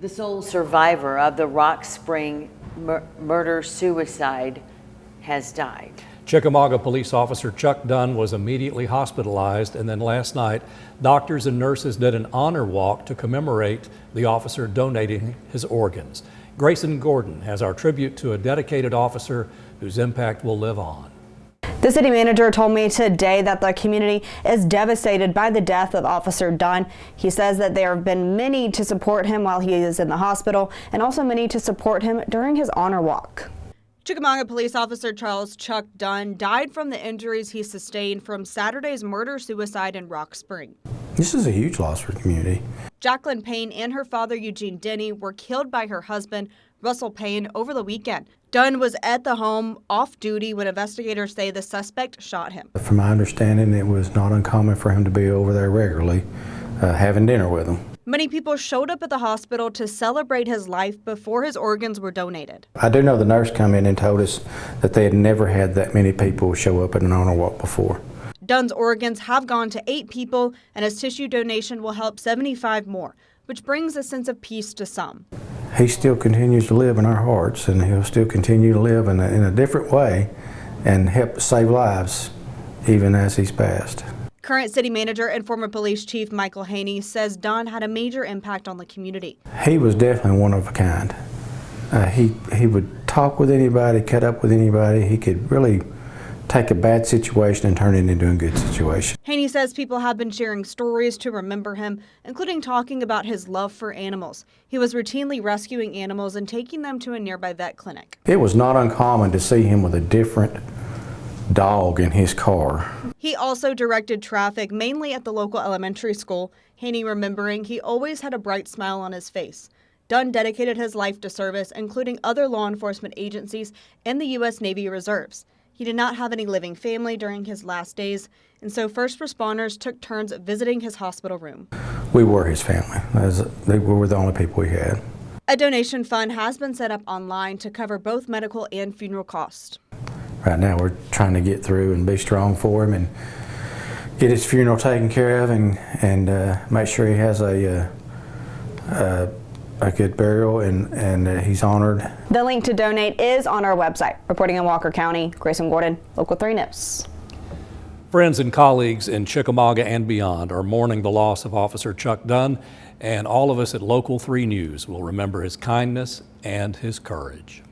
The sole survivor of the Rock Spring murder-suicide has died. Chickamauga Police Officer Dunn was immediately hospitalized, and then last night, doctors and nurses did an honor walk to commemorate the officer donating his organs. Grayson Gordon has our tribute to a dedicated officer whose impact will live on. The city manager told me today that the community is devastated by the death of Officer Dunn. He says that there have been many to support him while he is in the hospital and also many to support him during his honor walk. Chickamauga Police Officer Charles Dunn died from the injuries he sustained from Saturday's murder-suicide in Rock Spring. This is a huge loss for the community. Jacqueline Payne and her father, Eugene Denny, were killed by her husband, Russell Payne, over the weekend. Dunn was at the home off duty when investigators say the suspect shot him. From my understanding, it was not uncommon for him to be over there regularly, having dinner with them. Many people showed up at the hospital to celebrate his life before his organs were donated. I do know the nurse come in and told us that they had never had that many people show up at an honor walk before. Dunn's organs have gone to 8 people, and his tissue donation will help 75 more, which brings a sense of peace to some. He still continues to live in our hearts, and he'll still continue to live in a different way and help save lives even as he's passed. Current city manager and former police chief Michael Haney says Dunn had a major impact on the community. He was definitely one of a kind. He would talk with anybody, cut up with anybody. He could really take a bad situation and turn it into a good situation. Haney says people have been sharing stories to remember him, including talking about his love for animals. He was routinely rescuing animals and taking them to a nearby vet clinic. It was not uncommon to see him with a different dog in his car. He also directed traffic mainly at the local elementary school. Haney remembering he always had a bright smile on his face. Dunn dedicated his life to service, including other law enforcement agencies and the U.S. Navy Reserves. He did not have any living family during his last days, and so first responders took turns visiting his hospital room. We were his family. We were the only people we had. A donation fund has been set up online to cover both medical and funeral costs. Right now we're trying to get through and be strong for him and get his funeral taken care of and make sure he has a good burial and he's honored. The link to donate is on our website. Reporting in Walker County, Grayson Gordon, Local 3 News. Friends and colleagues in Chickamauga and beyond are mourning the loss of Officer Dunn, and all of us at Local 3 News will remember his kindness and his courage.